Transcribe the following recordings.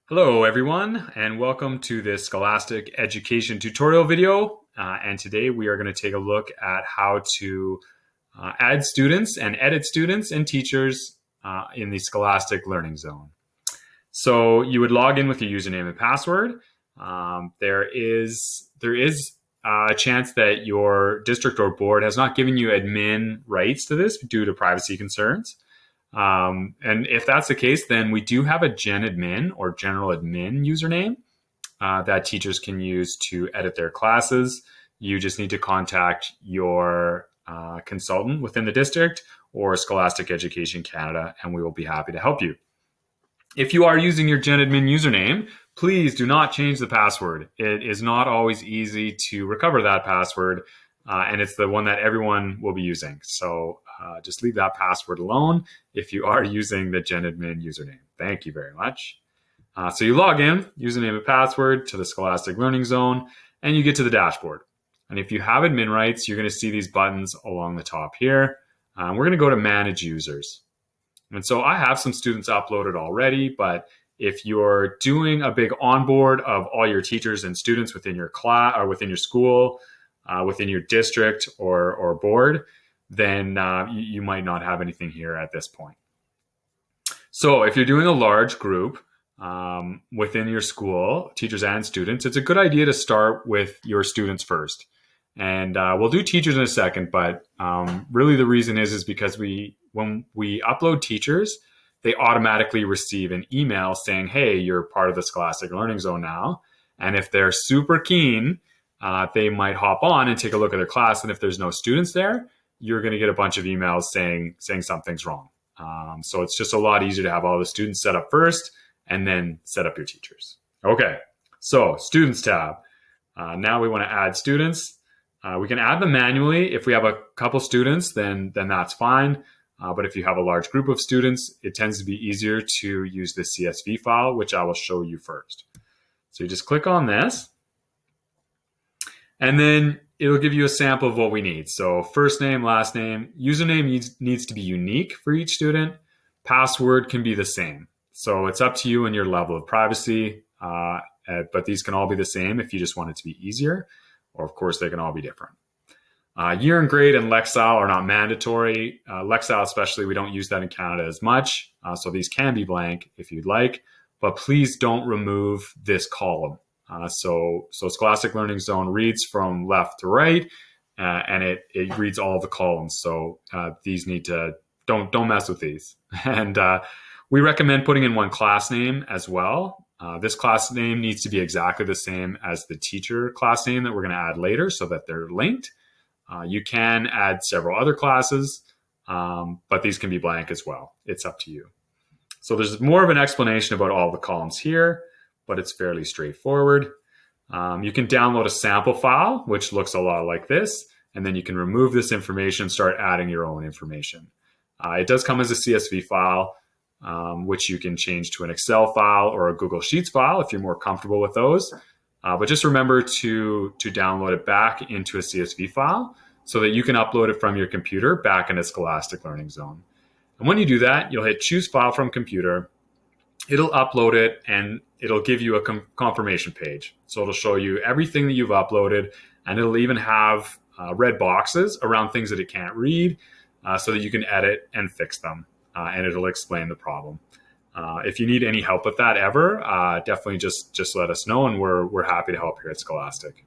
Hello everyone, and welcome to this Scholastic Education tutorial video. And today we are going to take a look at how to add students and edit students and teachers in the Scholastic Learning Zone. So you would log in with your username and password. There is a chance that your district or board has not given you admin rights to this due to privacy concerns. And if that's the case, then we do have a gen admin or general admin username that teachers can use to edit their classes. You just need to contact your consultant within the district or Scholastic Education Canada, and we will be happy to help you. If you are using your gen admin username, please do not change the password. It is not always easy to recover that password, and it's the one that everyone will be using. So just leave that password alone if you are using the gen admin username. Thank you very much. So you log in, username and password, to the Scholastic Learning Zone, and you get to the dashboard. And if you have admin rights, you're going to see these buttons along the top here. We're going to go to Manage Users. And so I have some students uploaded already, but if you're doing a big onboard of all your teachers and students within your class or within your school, within your district or board, then you might not have anything here at this point. So if you're doing a large group within your school, teachers and students, it's a good idea to start with your students first. And we'll do teachers in a second, but really the reason is because when we upload teachers, they automatically receive an email saying, hey, you're part of the Scholastic Learning Zone now. And if they're super keen, they might hop on and take a look at their class. And if there's no students there, you're going to get a bunch of emails saying something's wrong. So it's just a lot easier to have all the students set up first and then set up your teachers. Okay, so Students tab. Now we want to add students. We can add them manually. If we have a couple students, then that's fine. But if you have a large group of students, it tends to be easier to use the CSV file, which I will show you first. So you just click on this, and then it'll give you a sample of what we need. So first name, last name, username needs to be unique for each student. Password can be the same. So it's up to you and your level of privacy, but these can all be the same if you just want it to be easier, or of course they can all be different. Year and grade and Lexile are not mandatory. Lexile especially, we don't use that in Canada as much. So these can be blank if you'd like, but please don't remove this column. So Scholastic Learning Zone reads from left to right, and it reads all the columns. So these need to, don't mess with these. And we recommend putting in one class name as well. This class name needs to be exactly the same as the teacher class name that we're going to add later so that they're linked. You can add several other classes, but these can be blank as well. It's up to you. So there's more of an explanation about all the columns here, but it's fairly straightforward. You can download a sample file, which looks a lot like this, and then you can remove this information, start adding your own information. It does come as a CSV file, which you can change to an Excel file or a Google Sheets file if you're more comfortable with those. But just remember to download it back into a CSV file so that you can upload it from your computer back into Scholastic Learning Zone. And when you do that, you'll hit Choose File from Computer. It'll upload it and it'll give you a confirmation page. So it'll show you everything that you've uploaded, and it'll even have red boxes around things that it can't read so that you can edit and fix them, and it'll explain the problem. If you need any help with that ever, definitely just let us know, and we're happy to help here at Scholastic.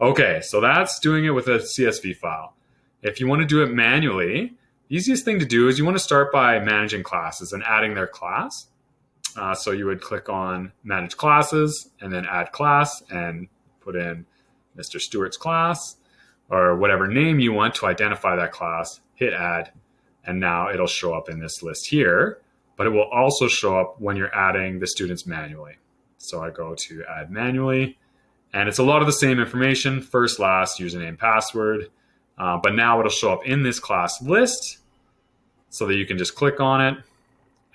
Okay, so that's doing it with a CSV file. If you want to do it manually, the easiest thing to do is you want to start by managing classes and adding their class. So you would click on Manage Classes and then Add Class and put in Mr. Stewart's class or whatever name you want to identify that class, hit Add, and now it'll show up in this list here, but it will also show up when you're adding the students manually. So I go to Add Manually, and it's a lot of the same information, first, last, username, password, but now it'll show up in this class list so that you can just click on it,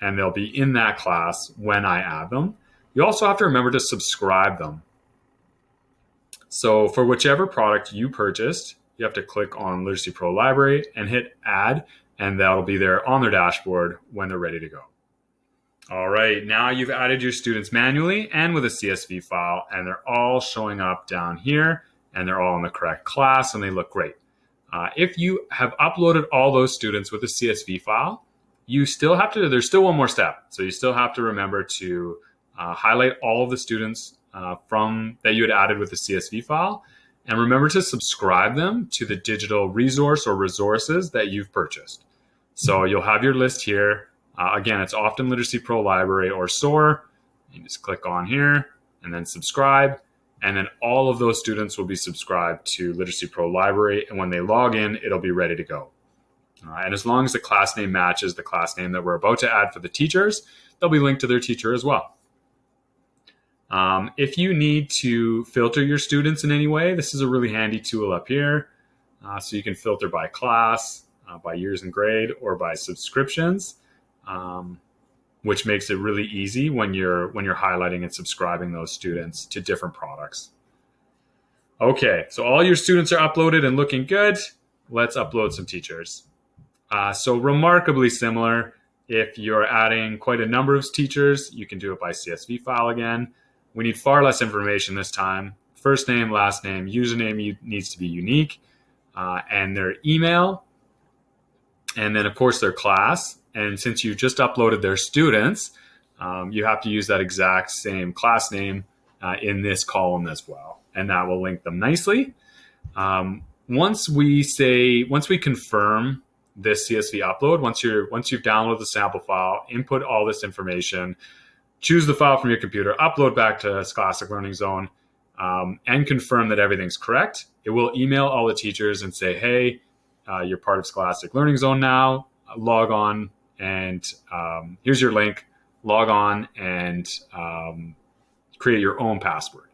and they'll be in that class when I add them. You also have to remember to subscribe them. So for whichever product you purchased, you have to click on Literacy Pro Library and hit Add, and that'll be there on their dashboard when they're ready to go. All right, now you've added your students manually and with a CSV file, and they're all showing up down here, and they're all in the correct class, and they look great. If you have uploaded all those students with a CSV file, you still have to, there's still one more step. So you still have to remember to highlight all of the students from that you had added with the CSV file, and remember to subscribe them to the digital resource or resources that you've purchased. So you'll have your list here. Again, it's often Literacy Pro Library or SOAR. You just click on here and then subscribe. And then all of those students will be subscribed to Literacy Pro Library. And when they log in, it'll be ready to go. And as long as the class name matches the class name that we're about to add for the teachers, they'll be linked to their teacher as well. If you need to filter your students in any way, this is a really handy tool up here. So you can filter by class, by years and grade, or by subscriptions, which makes it really easy when you're highlighting and subscribing those students to different products. Okay, so all your students are uploaded and looking good. Let's upload some teachers. So remarkably similar. If you're adding quite a number of teachers, you can do it by CSV file again. We need far less information this time. First name, last name, username needs to be unique, and their email, and then of course their class. And since you just uploaded their students, you have to use that exact same class name in this column as well, and that will link them nicely. Once we confirm this CSV upload, once you've downloaded the sample file, input all this information, choose the file from your computer, upload back to Scholastic Learning Zone, and confirm that everything's correct, it will email all the teachers and say, hey, you're part of Scholastic Learning Zone now, log on, and here's your link, log on and create your own password.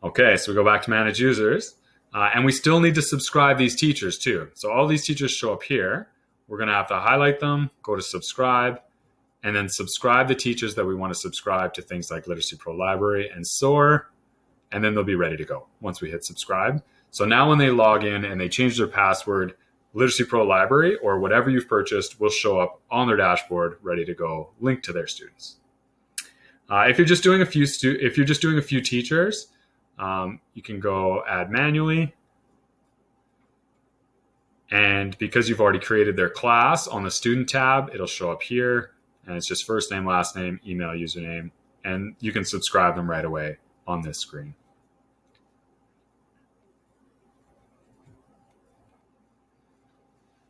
Okay, so we go back to manage users, and we still need to subscribe these teachers too. So all these teachers show up here. We're gonna have to highlight them, go to subscribe, and then subscribe the teachers that we want to subscribe to things like Literacy Pro Library and SOAR, and then they'll be ready to go once we hit subscribe. So now when they log in and they change their password, Literacy Pro Library or whatever you've purchased will show up on their dashboard, ready to go, linked to their students. If you're just doing a few teachers, you can go add manually. And because you've already created their class on the student tab, it'll show up here. And it's just first name, last name, email, username, and you can subscribe them right away on this screen.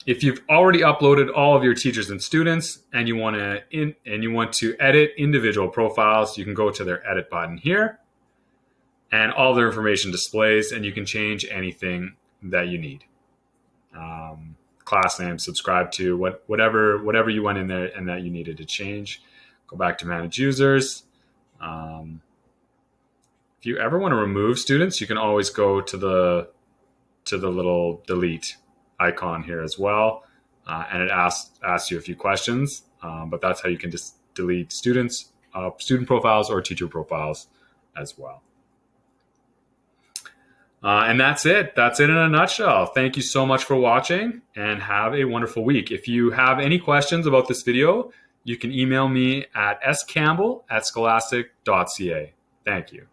If you've already uploaded all of your teachers and students and you want to edit individual profiles, you can go to their edit button here, and all their information displays, and you can change anything that you need. Class name, subscribe to, whatever you went in there and that you needed to change. Go back to manage users. If you ever want to remove students, you can always go to the little delete icon here as well, and it asks you a few questions, but that's how you can just delete students, student profiles or teacher profiles as well. And that's it. That's it in a nutshell. Thank you so much for watching and have a wonderful week. If you have any questions about this video, you can email me at scampbell@scholastic.ca. Thank you.